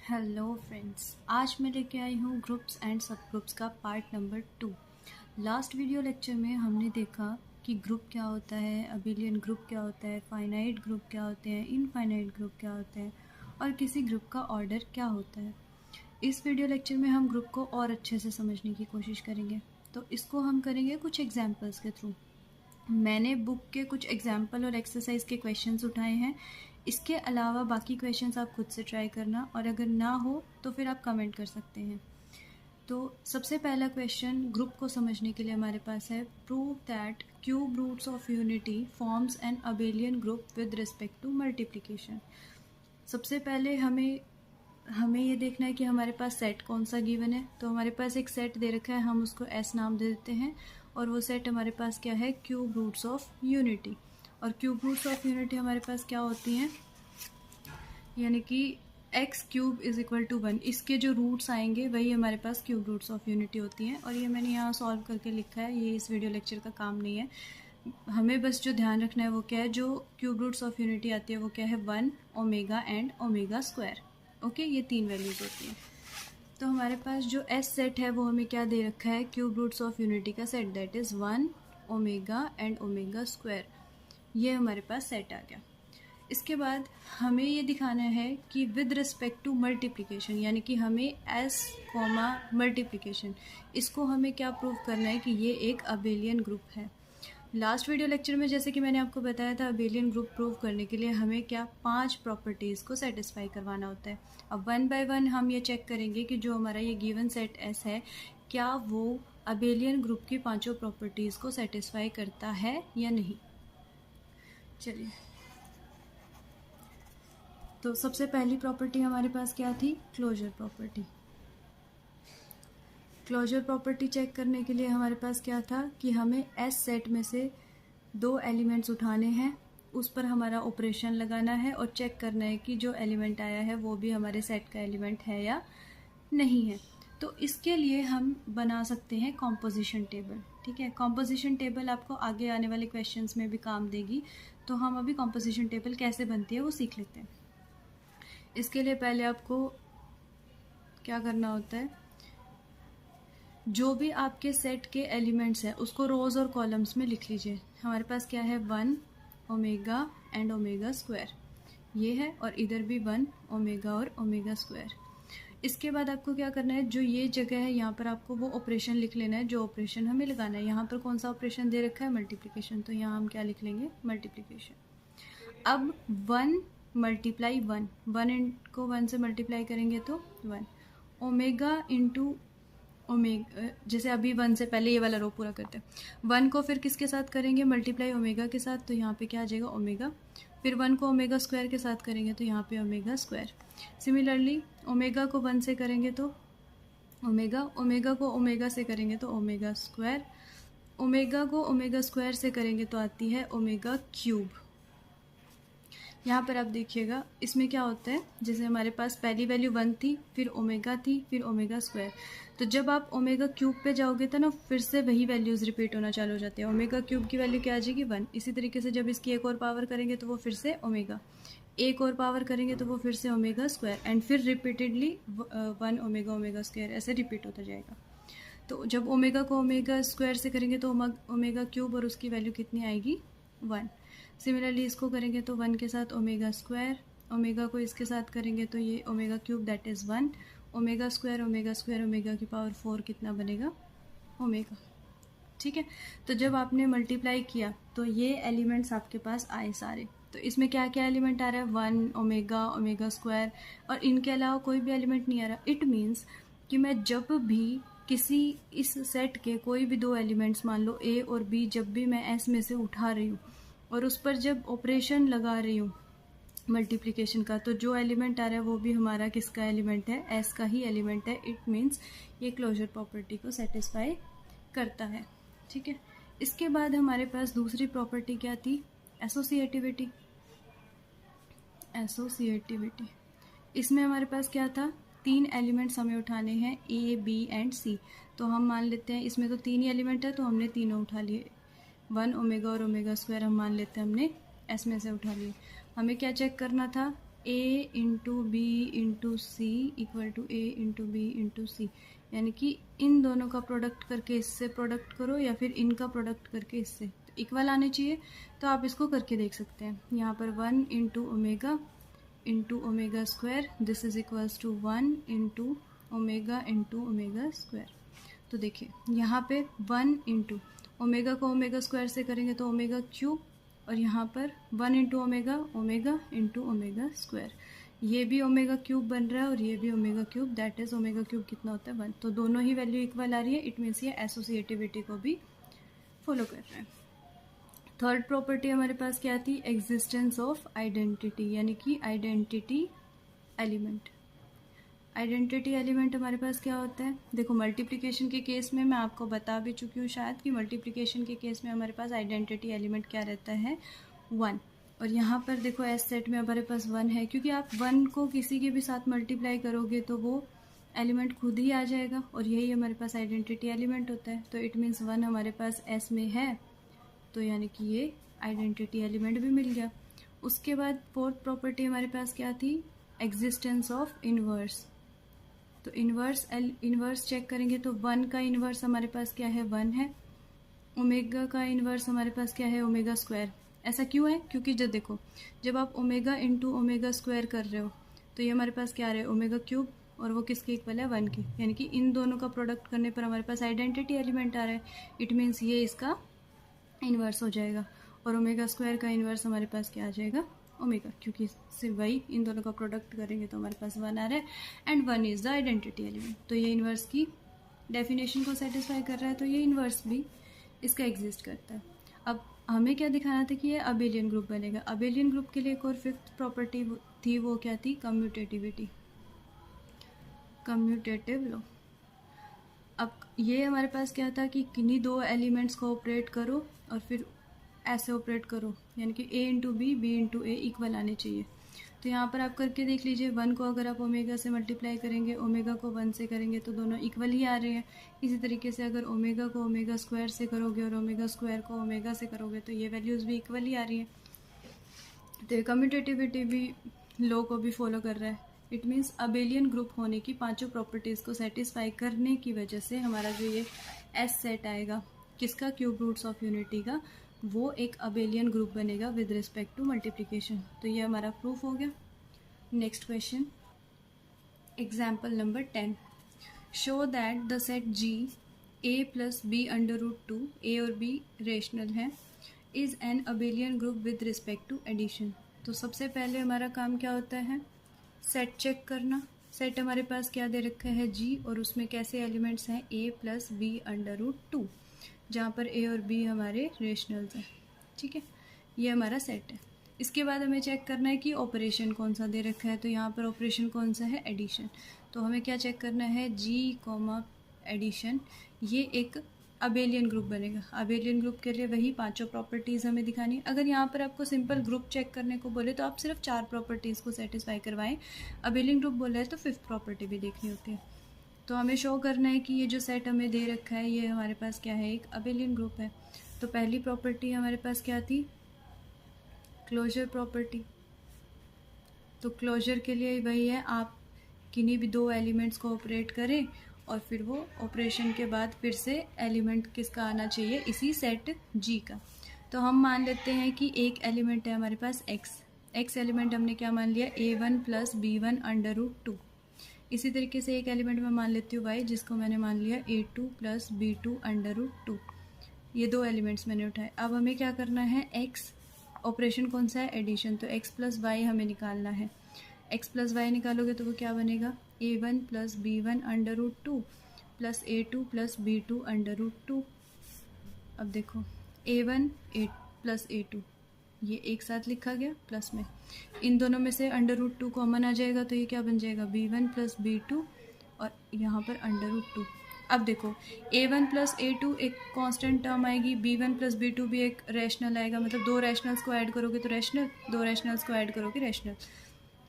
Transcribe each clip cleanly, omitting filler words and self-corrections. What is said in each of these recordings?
Hello friends, आज मैं लेके आई हूँ ग्रुप्स एंड सब ग्रुप्स का part number 2। Last video lecture में हमने देखा कि ग्रुप क्या होता है, अबेलियन ग्रुप क्या होता है, फाइनाइट ग्रुप क्या होते हैं, इनफाइनाइट ग्रुप क्या होते हैं और किसी ग्रुप का ऑर्डर क्या होता है। इस वीडियो लेक्चर में हम ग्रुप को और अच्छे से समझने की कोशिश करेंगे। तो इसको हम करेंगे कुछ एग्जाम्पल्स के थ्रू। मैंने बुक के कुछ एग्जाम्पल और एक्सरसाइज के क्वेश्चंस उठाए हैं। इसके अलावा बाकी क्वेश्चंस आप खुद से ट्राई करना, और अगर ना हो तो फिर आप कमेंट कर सकते हैं। तो सबसे पहला क्वेश्चन ग्रुप को समझने के लिए हमारे पास है, prove that cube roots of unity forms an abelian group with respect to multiplication. सबसे पहले हमें ये देखना है कि हमारे पास सेट कौन सा गिवन है। तो हमारे पास एक सेट दे रखा है, हम उसको एस नाम दे देते हैं, और वो सेट हमारे पास क्या है, क्यूब रूट्स ऑफ यूनिटी। और क्यूब रूट्स ऑफ यूनिटी हमारे पास क्या होती हैं, यानी कि x cube is equal to 1, इसके जो रूट्स आएंगे वही हमारे पास क्यूब रूट्स ऑफ यूनिटी होती हैं। और ये मैंने यहाँ सॉल्व करके लिखा है, ये इस वीडियो लेक्चर का काम नहीं है। हमें बस जो ध्यान रखना है वो क्या है, जो क्यूब रूट्स ऑफ यूनिटी आती है वो क्या है, 1, omega and omega square. Okay, ये 3 वैल्यूज होती हैं। तो हमारे पास जो एस सेट है वो हमें क्या दे रखा है, क्यूब रूट्स ऑफ यूनिटी का set, that is 1, omega and omega square. ये हमारे पास सेट आ गया। इसके बाद हमें ये दिखाना है कि विद रिस्पेक्ट टू मल्टीप्लिकेशन, यानी कि हमें एस कॉमा मल्टीप्लिकेशन, इसको हमें क्या प्रूव करना है कि ये एक अबेलियन ग्रुप है। लास्ट वीडियो लेक्चर में जैसे कि मैंने आपको बताया था, अबेलियन ग्रुप प्रूव करने के लिए हमें क्या 5 प्रॉपर्टीज़ को सेटिस्फाई करवाना होता है। अब 1 बाय 1 हम ये चेक करेंगे कि जो हमारा ये गिवन सेट एस है, क्या वो अबेलियन ग्रुप की 5 प्रॉपर्टीज़ को सेटिस्फाई करता है या नहीं। चलिए, तो सबसे पहली प्रॉपर्टी हमारे पास क्या थी, closure property. Closure property check करने के लिए हमारे पास क्या था कि हमें एस सेट में से 2 एलिमेंट्स उठाने हैं, उस पर हमारा ऑपरेशन लगाना है और चेक करना है कि जो एलिमेंट आया है वो भी हमारे सेट का एलिमेंट है या नहीं है। तो इसके लिए हम बना सकते हैं कॉम्पोजिशन टेबल। ठीक है, कॉम्पोजिशन टेबल आपको आगे आने वाले क्वेश्चंस में भी काम देगी। तो हम अभी कॉम्पोजिशन टेबल कैसे बनती है वो सीख लेते हैं। इसके लिए पहले आपको क्या करना होता है, जो भी आपके सेट के एलिमेंट्स हैं उसको रोज और कॉलम्स में लिख लीजिए। हमारे पास क्या है, 1 ओमेगा एंड ओमेगा स्क्वायर, ये है, और इधर भी 1 ओमेगा और ओमेगा स्क्वायर। इसके बाद आपको क्या करना है, जो ये जगह है यहाँ पर आपको वो ऑपरेशन लिख लेना है जो ऑपरेशन हमें लगाना है। यहाँ पर कौन सा ऑपरेशन दे रखा है, मल्टीप्लिकेशन, तो यहाँ हम क्या लिख लेंगे, मल्टीप्लिकेशन। अब 1 मल्टीप्लाई 1, 1 को 1 से मल्टीप्लाई करेंगे तो 1, ओमेगा इंटू ओमेगा, जैसे अभी 1 से पहले ये वाला रो पूरा करते हैं। 1 को फिर किसके साथ करेंगे, मल्टीप्लाई ओमेगा के साथ, तो यहाँ पे क्या आ जाएगा, ओमेगा। फिर 1 को ओमेगा स्क्वायर के साथ करेंगे तो यहाँ पे ओमेगा स्क्वायर। सिमिलरली ओमेगा को 1 से करेंगे तो ओमेगा, ओमेगा को ओमेगा से करेंगे तो ओमेगा स्क्वायर, ओमेगा को ओमेगा स्क्वायर से करेंगे तो आती है ओमेगा क्यूब। यहाँ पर आप देखिएगा इसमें क्या होता है, जैसे हमारे पास पहली वैल्यू 1 थी, फिर ओमेगा थी, फिर ओमेगा स्क्वायर। तो जब आप ओमेगा क्यूब पे जाओगे तो ना फिर से वही वैल्यूज़ रिपीट होना चालू हो जाती है। ओमेगा क्यूब की वैल्यू क्या आ जाएगी, 1। इसी तरीके से जब इसकी एक और पावर करेंगे तो वो फिर से ओमेगा, एक और पावर करेंगे तो वो फिर से ओमेगा स्क्वायर, एंड फिर रिपीटेडली 1 ओमेगा ओमेगा स्क्वायर, ऐसे रिपीट होता जाएगा। तो जब ओमेगा को ओमेगा स्क्वायर से करेंगे तो ओमेगा क्यूब, और उसकी वैल्यू कितनी आएगी, 1। सिमिलरली इसको करेंगे तो 1 के साथ ओमेगा स्क्वायर, ओमेगा को इसके साथ करेंगे तो ये omega cube, that is 1, omega square omega की पावर 4 कितना बनेगा, ओमेगा। ठीक है, तो जब आपने मल्टीप्लाई किया तो ये एलिमेंट्स आपके पास आए सारे। तो इसमें क्या क्या एलिमेंट आ रहा है, 1 ओमेगा ओमेगा स्क्वायर, और इनके अलावा कोई भी एलिमेंट नहीं आ रहा। इट मीन्स कि मैं जब भी किसी इस सेट के कोई भी 2 एलिमेंट्स, मान लो ए और बी, जब भी मैं एस में से उठा रही हूँ और उस पर जब ऑपरेशन लगा रही हूँ मल्टीप्लिकेशन का, तो जो एलिमेंट आ रहा है वो भी हमारा किसका एलिमेंट है, एस का ही एलिमेंट है। इट मीन्स ये क्लोजर प्रॉपर्टी को सेटिस्फाई करता है। ठीक है, इसके बाद हमारे पास दूसरी प्रॉपर्टी क्या थी, एसोसिएटिविटी। एसोसिएटिविटी, इसमें हमारे पास क्या था, 3 एलिमेंट्स हमें उठाने हैं, ए बी एंड सी। तो हम मान लेते हैं इसमें तो 3 ही एलिमेंट है, तो हमने तीनों उठा लिए। 1 ओमेगा और ओमेगा स्क्वायर हम मान लेते हैं हमने एस में से उठा लिए। हमें क्या चेक करना था, a into b into c equal to a into b into c, यानी कि इन दोनों का प्रोडक्ट करके इससे प्रोडक्ट करो या फिर इनका प्रोडक्ट करके इससे, तो इक्वल आने चाहिए। तो आप इसको करके देख सकते हैं। यहाँ पर 1 into omega square, this is equals to 1 into omega square. तो देखिए यहाँ पे 1 इंटू ओमेगा को ओमेगा स्क्वायर से करेंगे तो ओमेगा क्यूब, और यहाँ पर 1 into omega into omega square, ये भी ओमेगा क्यूब बन रहा है और ये भी omega cube, that is omega cube कितना होता है 1। तो दोनों ही वैल्यू इक्वल आ रही है, इट मीन्स ये एसोसिएटिविटी को भी फॉलो कर रहा है। थर्ड प्रॉपर्टी हमारे पास क्या थी, एग्जिस्टेंस ऑफ आइडेंटिटी, यानी कि आइडेंटिटी एलिमेंट। आइडेंटिटी एलिमेंट हमारे पास क्या होता है, देखो मल्टीप्लिकेशन के केस में मैं आपको बता भी चुकी हूँ शायद कि मल्टीप्लिकेशन के केस में हमारे पास आइडेंटिटी एलिमेंट क्या रहता है 1, और यहाँ पर देखो एस सेट में हमारे पास 1 है, क्योंकि आप 1 को किसी के भी साथ मल्टीप्लाई करोगे तो वो एलिमेंट खुद ही आ जाएगा, और यही हमारे पास आइडेंटिटी एलिमेंट होता है। तो इट मीन्स 1 हमारे पास एस में है, तो यानी कि ये आइडेंटिटी एलिमेंट भी मिल गया। उसके बाद फोर्थ प्रॉपर्टी हमारे पास क्या थी, एग्जिस्टेंस ऑफ इनवर्स। तो इनवर्स चेक करेंगे तो 1 का इनवर्स हमारे पास क्या है 1 है, ओमेगा का इनवर्स हमारे पास क्या है ओमेगा स्क्वायर। ऐसा क्यों है, क्योंकि जब देखो जब आप ओमेगा इंटू ओमेगा स्क्वायर कर रहे हो तो ये हमारे पास क्या आ रहा है ओमेगा क्यूब, और वो किसके इक्वल है 1 के, यानी कि इन दोनों का प्रोडक्ट करने पर हमारे पास आइडेंटिटी एलिमेंट आ रहा है, इट मीन्स ये इसका इन्वर्स हो जाएगा। और ओमेगा स्क्वायर का इन्वर्स हमारे पास क्या आ जाएगा ओमेगा, क्योंकि सिर्फ वही इन दोनों का प्रोडक्ट करेंगे तो हमारे पास 1 आ रहा है, and 1 is the identity element. तो ये इन्वर्स की डेफिनेशन को सेटिस्फाई कर रहा है, तो ये इन्वर्स भी इसका एग्जिस्ट करता है। अब हमें क्या दिखाना था कि ये अबेलियन ग्रुप बनेगा। अबेलियन ग्रुप के लिए एक और फिफ्थ प्रॉपर्टी थी, वो क्या थी, कम्यूटेटिविटी, कम्यूटेटिव लॉ। अब ये हमारे पास क्या था कि किन्हीं दो एलिमेंट्स को ऑपरेट करो और फिर ऐसे ऑपरेट करो, यानी कि a into b into a equal आने चाहिए। तो यहाँ पर आप करके देख लीजिए, 1 को अगर आप ओमेगा से मल्टीप्लाई करेंगे, ओमेगा को 1 से करेंगे तो दोनों इक्वल ही आ रहे हैं। इसी तरीके से अगर ओमेगा को ओमेगा स्क्वायर से करोगे और ओमेगा स्क्वायर को ओमेगा से करोगे तो ये वैल्यूज़ भी इक्वल ही आ रही हैं। तो ये कम्यूटेटिविटी भी लॉ को भी फॉलो कर रहा है। इट मीन्स अबेलियन ग्रुप होने की पांचों प्रॉपर्टीज़ को सेटिस्फाई करने की वजह से हमारा जो ये एस सेट आएगा किसका, क्यूब रूट्स ऑफ यूनिटी का, वो एक अबेलियन ग्रुप बनेगा विद रिस्पेक्ट टू मल्टीप्लिकेशन। तो ये हमारा प्रूफ हो गया। Next question, example number 10, show that the set G a plus b under root 2, a और बी रेशनल है, is an abelian group with respect to addition. तो सबसे पहले हमारा काम क्या होता है, सेट चेक करना। सेट हमारे पास क्या दे रखा है जी, और उसमें कैसे एलिमेंट्स हैं ए प्लस बी अंडर रूट 2, जहाँ पर ए और बी हमारे रेशनल्स हैं। ठीक है, ये हमारा सेट है। इसके बाद हमें चेक करना है कि ऑपरेशन कौन सा दे रखा है। तो यहाँ पर ऑपरेशन कौन सा है, एडिशन। तो हमें क्या चेक करना है, जी कॉमा एडिशन, ये एक अबेलियन ग्रुप बनेगा। अबेलियन ग्रुप के लिए वही पांचों प्रॉपर्टीज़ हमें दिखानी है। अगर यहाँ पर आपको सिंपल ग्रुप चेक करने को बोले तो आप सिर्फ 4 प्रॉपर्टीज़ को सेटिस्फाई करवाएं। अबेलियन ग्रुप बोला है तो 5th प्रॉपर्टी भी देखनी होती है। तो हमें शो करना है कि ये जो सेट हमें दे रखा है ये हमारे पास क्या है, एक अबेलियन ग्रुप है। तो पहली प्रॉपर्टी हमारे पास क्या थी, क्लोजर प्रॉपर्टी। तो क्लोजर के लिए वही है, आप किन्हीं भी दो एलिमेंट्स को ऑपरेट करें और फिर वो ऑपरेशन के बाद फिर से एलिमेंट किसका आना चाहिए, इसी सेट जी का। तो हम मान लेते हैं कि एक एलिमेंट है हमारे पास एक्स एलिमेंट हमने क्या मान लिया, a1 plus b1 under root 2। इसी तरीके से एक एलिमेंट मैं मान लेती हूँ y, जिसको मैंने मान लिया a2 plus b2 under root 2। ये दो एलिमेंट्स मैंने उठाए। अब हमें क्या करना है, x ऑपरेशन कौन सा है, एडिशन। तो x प्लस वाई हमें निकालना है। x प्लस वाई निकालोगे तो वो क्या बनेगा, a1 plus b1 under root 2 plus a2 plus b2 under root 2। अब देखो a1 प्लस a2 ये एक साथ लिखा गया प्लस में, इन दोनों में से अंडर रूट 2 कॉमन आ जाएगा तो ये क्या बन जाएगा, b1 प्लस b2 और यहाँ पर अंडर रूट 2। अब देखो a1 प्लस a2 एक कांस्टेंट टर्म आएगी, b1 प्लस b2 भी एक रैशनल आएगा, मतलब दो रैशनल्स को ऐड करोगे तो रैशनल, दो रैशनल्स को ऐड करोगे रैशनल।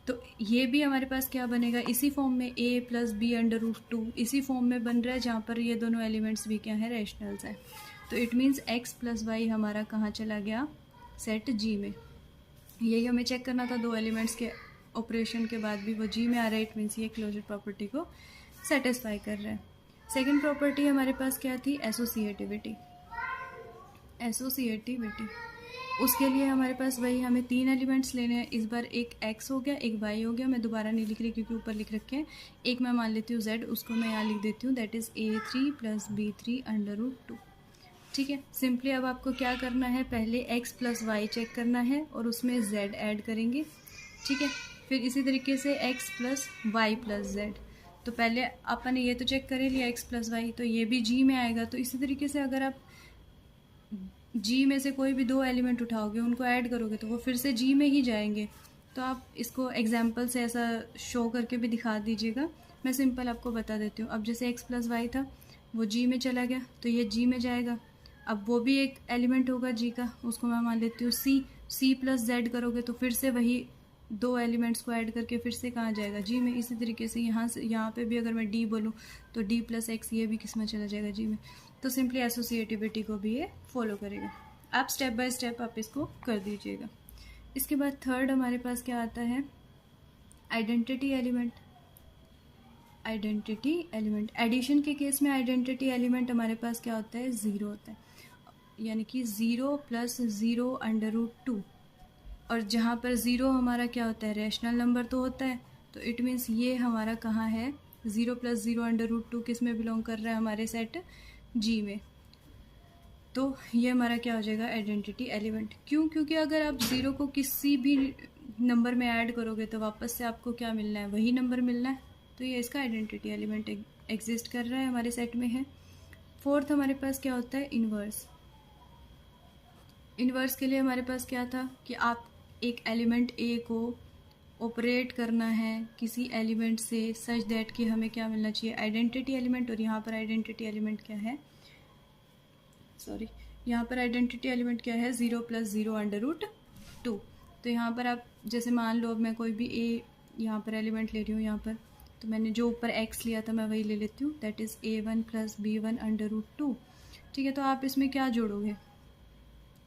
तो ये भी हमारे पास क्या बनेगा, इसी फॉर्म में a plus b under root 2 इसी फॉर्म में बन रहा है जहाँ पर ये दोनों एलिमेंट्स भी क्या है, रैशनल्स हैं। तो it means x plus y हमारा कहाँ चला गया, सेट जी में। यही हमें चेक करना था दो एलिमेंट्स के ऑपरेशन के बाद भी वो जी में आ रहा है, इट मीन्स ये क्लोजर प्रॉपर्टी को सेटिस्फाई कर रहा है। सेकेंड प्रॉपर्टी हमारे पास क्या थी, एसोसिएटिविटी। एसोसिएटिविटी उसके लिए हमारे पास वही हमें 3 एलिमेंट्स लेने हैं। इस बार एक x हो गया, एक y हो गया, मैं दोबारा नहीं लिख रही क्योंकि ऊपर लिख रखे हैं। एक मैं मान लेती हूँ z, उसको मैं यहाँ लिख देती हूँ, दैट इज़ a3 + b3 √2। ठीक है, सिंपली अब आपको क्या करना है, पहले x + y चेक करना है और उसमें z ऐड करेंगे। ठीक है, फिर इसी तरीके से x + y + z। तो पहले अपन ने ये तो चेक कर लिया x + y, तो ये भी g में आएगा। तो इसी तरीके से अगर आप जी में से कोई भी 2 एलिमेंट उठाओगे, उनको ऐड करोगे तो वो फिर से जी में ही जाएंगे। तो आप इसको एग्जाम्पल से ऐसा शो करके भी दिखा दीजिएगा। मैं सिंपल आपको बता देती हूँ। अब जैसे x + y था, वो जी में चला गया तो ये जी में जाएगा। अब वो भी एक एलिमेंट होगा जी का, उसको मैं मान लेती हूँ c + z करोगे तो फिर से वही 2 एलिमेंट्स को ऐड करके फिर से कहाँ जाएगा, जी में। इसी तरीके से यहाँ पे भी अगर मैं d बोलूँ तो d + x ये भी किस में चला जाएगा, जी में। तो सिंपली एसोसिएटिविटी को भी ये फॉलो करेगा। आप स्टेप बाय स्टेप आप इसको कर दीजिएगा। इसके बाद थर्ड हमारे पास क्या आता है, identity element. Identity element addition के केस में आइडेंटिटी एलिमेंट हमारे पास क्या होता है, 0 होता है, यानी कि 0 + 0 √2। और जहाँ पर 0 हमारा क्या होता है, रैशनल नंबर तो होता है, तो इट मीन्स ये हमारा कहाँ है, 0 + 0 √2 किस में बिलोंग कर रहा है, हमारे सेट जी में। तो ये हमारा क्या हो जाएगा, आइडेंटिटी एलिमेंट। क्यों, क्योंकि अगर आप 0 को किसी भी नंबर में ऐड करोगे तो वापस से आपको क्या मिलना है, वही नंबर मिलना है। तो ये इसका आइडेंटिटी एलिमेंट एग्जिस्ट कर रहा है, हमारे सेट में है। फोर्थ हमारे पास क्या होता है, इन्वर्स। इन्वर्स के लिए हमारे पास क्या था कि आप एक एलिमेंट ए को ऑपरेट करना है किसी एलिमेंट से सच दैट कि हमें क्या मिलना चाहिए, आइडेंटिटी एलिमेंट। और यहाँ पर आइडेंटिटी एलिमेंट क्या है, यहाँ पर आइडेंटिटी एलिमेंट क्या है, 0 + 0 √2। तो यहाँ पर आप जैसे मान लो, अब मैं कोई भी ए यहाँ पर एलिमेंट ले रही हूँ, यहाँ पर तो मैंने जो ऊपर x लिया था मैं वही ले लेती हूँ, दैट इज़ a1 + b1 √2। ठीक है, तो आप इसमें क्या जोड़ोगे,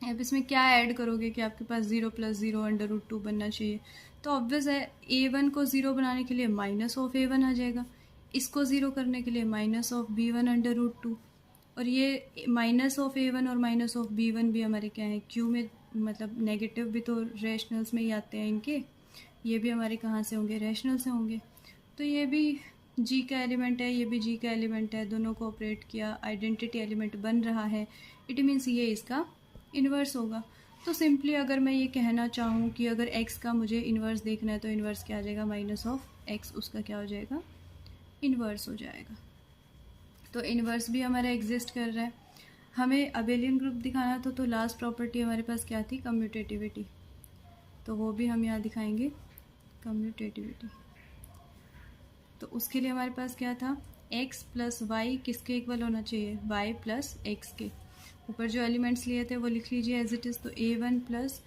आप इसमें क्या ऐड करोगे कि आपके पास 0 + 0 √2 बनना चाहिए। तो ऑब्वियस है, a1 को 0 बनाने के लिए -a1 आ जाएगा, इसको 0 करने के लिए -b1 √2। और ये -a1 और -b1 भी हमारे क्या है, क्यू में, मतलब नेगेटिव भी तो रैशनल्स में ही आते हैं इनके, ये भी हमारे कहाँ से होंगे, रैशनल से होंगे। तो ये भी जी का एलिमेंट है, ये भी जी का एलिमेंट है, दोनों को ऑपरेट किया, आइडेंटिटी एलिमेंट बन रहा है, इट मीन्स ये इसका इन्वर्स होगा। तो सिंपली अगर मैं ये कहना चाहूँ कि अगर x का मुझे इन्वर्स देखना है तो इन्वर्स क्या आ जाएगा, -(x), उसका क्या हो जाएगा, इन्वर्स हो जाएगा। तो इन्वर्स भी हमारा एग्जिस्ट कर रहा है। हमें अबेलियन ग्रुप दिखाना था, तो लास्ट प्रॉपर्टी हमारे पास क्या थी, कम्यूटेटिविटी। तो वो भी हम यहाँ दिखाएंगे, कम्यूटेटिविटी। तो उसके लिए हमारे पास क्या था, x + y किसके इक्वल होना चाहिए, y + x के। ऊपर जो एलिमेंट्स लिए थे वो लिख लीजिए एज इट इज़। तो a1 +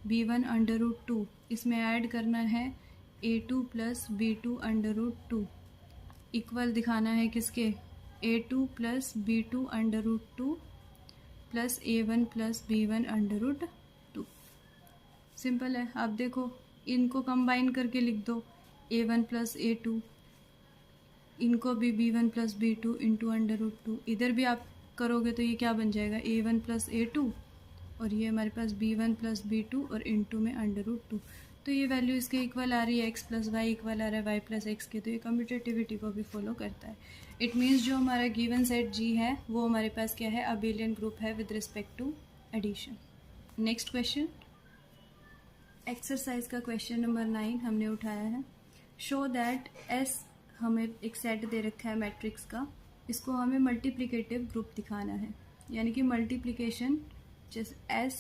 b1 √2, इसमें ऐड करना है a2 + b2 √2, इक्वल दिखाना है किसके, a2 + b2 √2 + a1 + b1 √2। Simple है, आप देखो इनको कंबाइन करके लिख दो, a1 + a2, इनको भी b1 + b2 × √2। इधर भी आप करोगे तो ये क्या बन जाएगा, a1 + a2, और ये हमारे पास b1 + b2 और इनटू में √2। तो ये वैल्यू इसके इक्वल आ रही है, x + y इक्वल आ रहा है y + x के। तो ये कम्यूटेटिविटी को भी फॉलो करता है। इट मीन्स जो हमारा गिवन सेट जी है वो हमारे पास क्या है, अबेलियन ग्रुप है with respect to addition. Next question, exercise का क्वेश्चन नंबर 9 हमने उठाया है। शो दैट S हमें एक सेट दे रखा है मैट्रिक्स का, इसको हमें मल्टीप्लिकेटिव ग्रुप दिखाना है, यानी कि मल्टीप्लिकेशन जैसे S,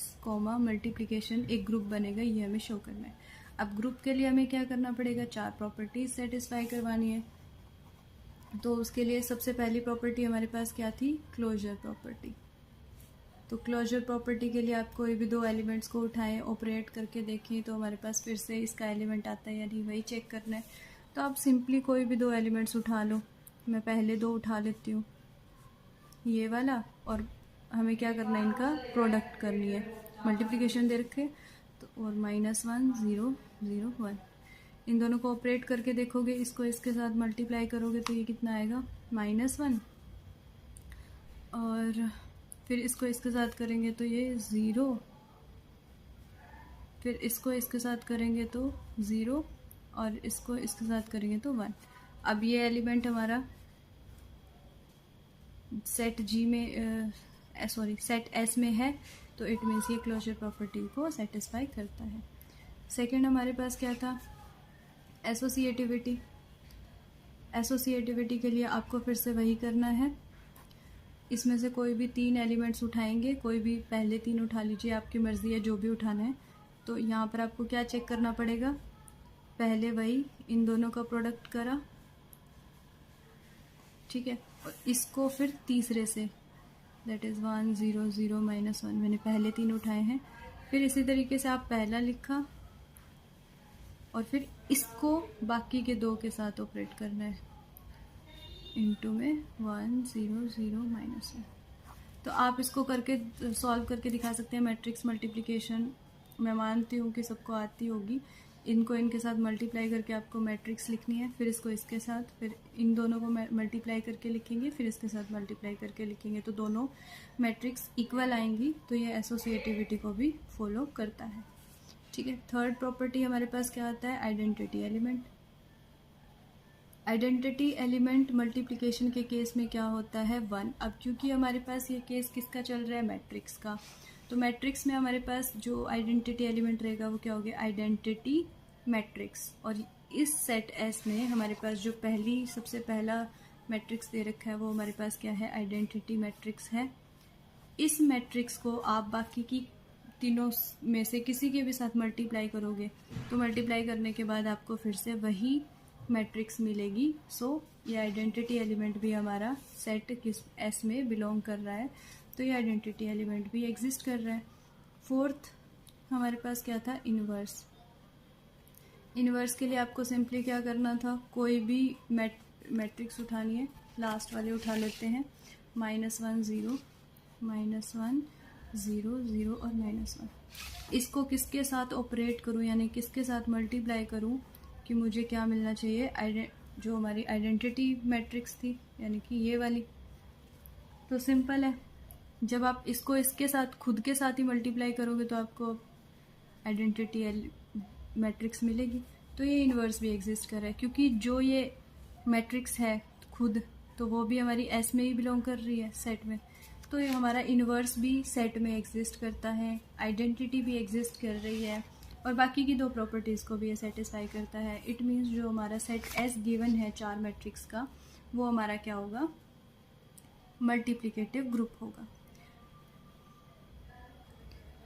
मल्टीप्लिकेशन एक ग्रुप बनेगा, ये हमें शो करना है। अब ग्रुप के लिए हमें क्या करना पड़ेगा, 4 प्रॉपर्टीज सेटिस्फाई करवानी है। तो उसके लिए सबसे पहली प्रॉपर्टी हमारे पास क्या थी, क्लोजर प्रॉपर्टी। तो क्लोजर प्रॉपर्टी के लिए आप कोई भी 2 एलिमेंट्स को उठाएं, ऑपरेट करके देखें तो हमारे पास फिर से इसका एलिमेंट आता है या नहीं, वही चेक करना है। तो आप सिंपली कोई भी 2 एलिमेंट्स उठा लो, मैं पहले 2 उठा लेती हूँ, ये वाला, और हमें क्या करना है, इनका प्रोडक्ट करनी है, मल्टीप्लिकेशन दे रखे तो, और -1 0 0 1। इन दोनों को ऑपरेट करके देखोगे, इसको इसके साथ मल्टीप्लाई करोगे तो ये कितना आएगा, -1, और फिर इसको इसके साथ करेंगे तो ये 0, फिर इसको इसके साथ करेंगे तो 0, और इसको इसके साथ करेंगे तो 1। अब ये एलिमेंट हमारा सेट जी में सेट एस में है, तो इट मीन्स ये क्लोजर प्रॉपर्टी को सेटिस्फाई करता है। सेकंड हमारे पास क्या था, एसोसिएटिविटी। एसोसिएटिविटी के लिए आपको फिर से वही करना है, इसमें से कोई भी 3 एलिमेंट्स उठाएंगे, कोई भी पहले 3 उठा लीजिए, आपकी मर्जी है जो भी उठाना है। तो यहाँ पर आपको क्या चेक करना पड़ेगा, पहले वही इन दोनों का प्रोडक्ट करा, ठीक है, और इसको फिर तीसरे से, दैट इज़ 1 0 0 -1, मैंने पहले 3 उठाए हैं। फिर इसी तरीके से आप पहला लिखा और फिर इसको बाकी के 2 के साथ ऑपरेट करना है, इनटू में 1 0 0 -1। तो आप इसको करके सॉल्व करके दिखा सकते हैं। मैट्रिक्स मल्टीप्लिकेशन मैं मानती हूँ कि सबको आती होगी। इनको इनके साथ मल्टीप्लाई करके आपको मैट्रिक्स लिखनी है, फिर इसको इसके साथ, फिर इन दोनों को मल्टीप्लाई करके लिखेंगे, फिर इसके साथ मल्टीप्लाई करके लिखेंगे, तो दोनों मैट्रिक्स इक्वल आएंगी। तो ये एसोसिएटिविटी को भी फॉलो करता है, ठीक है। थर्ड प्रॉपर्टी हमारे पास क्या आता है, identity element. Identity element multiplication के केस में क्या होता है, 1। अब क्योंकि हमारे पास ये केस किसका चल रहा है, मैट्रिक्स का, तो मैट्रिक्स में हमारे पास जो आइडेंटिटी एलिमेंट रहेगा वो क्या हो गया, आइडेंटिटी मैट्रिक्स। और इस सेट एस में हमारे पास जो सबसे पहला मैट्रिक्स दे रखा है वो हमारे पास क्या है, आइडेंटिटी मैट्रिक्स है। इस मैट्रिक्स को आप बाकी की तीनों में से किसी के भी साथ मल्टीप्लाई करोगे, तो मल्टीप्लाई करने के बाद आपको फिर से वही मैट्रिक्स मिलेगी। सो ये आइडेंटिटी एलिमेंट भी हमारा सेट किस एस में बिलोंग कर रहा है, तो ये आइडेंटिटी एलिमेंट भी एग्जिस्ट कर रहा है। फोर्थ हमारे पास क्या था, इनवर्स। इनवर्स के लिए आपको सिंपली क्या करना था, कोई भी मैट्रिक्स उठानी है, लास्ट वाले उठा लेते हैं, -1 0 -1 0 0 और -1। इसको किसके साथ ऑपरेट करूं, यानी किसके साथ मल्टीप्लाई करूं कि मुझे क्या मिलना चाहिए, जो हमारी आइडेंटिटी मैट्रिक्स थी, यानी कि ये वाली। तो सिंपल है, जब आप इसको इसके साथ खुद के साथ ही मल्टीप्लाई करोगे तो आपको आइडेंटिटी मैट्रिक्स मिलेगी। तो ये इन्वर्स भी एग्जिस्ट कर रहा है, क्योंकि जो ये मैट्रिक्स है खुद, तो वो भी हमारी एस में ही बिलोंग कर रही है, सेट में। तो ये हमारा इन्वर्स भी सेट में एग्जिस्ट करता है, आइडेंटिटी भी एग्जिस्ट कर रही है, और बाकी की 2 प्रॉपर्टीज़ को भी ये सेटिस्फाई करता है। इट मीन्स जो हमारा सेट एस गिवन है 4 मैट्रिक्स का, वो हमारा क्या होगा, मल्टीप्लिकेटिव ग्रुप होगा।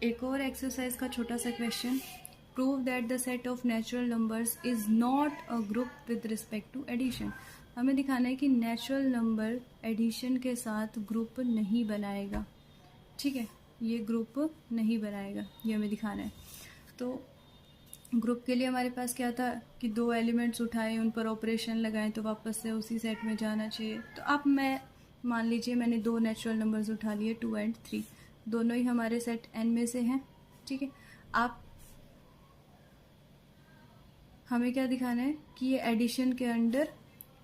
एक और एक्सरसाइज का छोटा सा question, prove that the set of natural numbers is not a group with respect to addition. हमें दिखाना है कि नेचुरल नंबर एडिशन के साथ ग्रुप नहीं बनाएगा, ठीक है, ये ग्रुप नहीं बनाएगा, ये हमें दिखाना है। तो ग्रुप के लिए हमारे पास क्या था कि 2 एलिमेंट्स उठाए, उन पर ऑपरेशन लगाएं, तो वापस से उसी सेट में जाना चाहिए। तो अब मैं मान लीजिए मैंने 2 नेचुरल नंबर्स उठा लिए, 2 और 3, दोनों ही हमारे सेट एन में से हैं, ठीक है। आप हमें क्या दिखाना है कि ये एडिशन के अंडर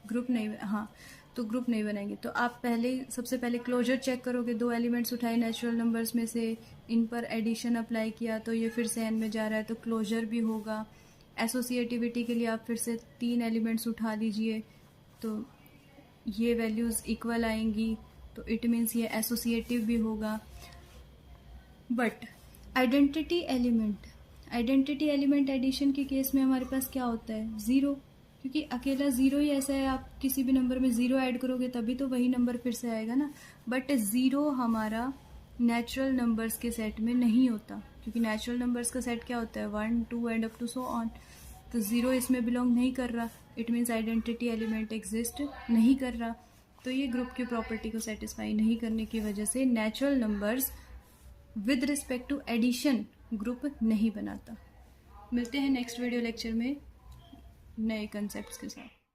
ग्रुप नहीं, हाँ, तो ग्रुप नहीं बनाएंगे। तो आप सबसे पहले क्लोजर चेक करोगे, 2 एलिमेंट्स उठाए नेचुरल नंबर्स में से, इन पर एडिशन अप्लाई किया तो ये फिर से एन में जा रहा है, तो क्लोजर भी होगा। एसोसिएटिविटी के लिए आप फिर से 3 एलिमेंट्स उठा लीजिए, तो ये वैल्यूज़ इक्वल आएंगी, तो इट मीन्स ये एसोसिएटिव भी होगा। बट आइडेंटिटी एलिमेंट एडिशन के केस में हमारे पास क्या होता है, 0, क्योंकि अकेला 0 ही ऐसा है, आप किसी भी नंबर में 0 ऐड करोगे तभी तो वही नंबर फिर से आएगा ना। बट 0 हमारा नेचुरल नंबर्स के सेट में नहीं होता, क्योंकि नेचुरल नंबर्स का सेट क्या होता है, 1 2 and up to so on. तो 0 इसमें बिलोंग नहीं कर रहा, it means identity element exist नहीं कर रहा। तो ये ग्रुप की प्रॉपर्टी को सेटिस्फाई नहीं करने की वजह से natural numbers with respect to addition group नहीं बनाता। मिलते हैं नेक्स्ट वीडियो लेक्चर में नए कंसेप्ट्स के साथ।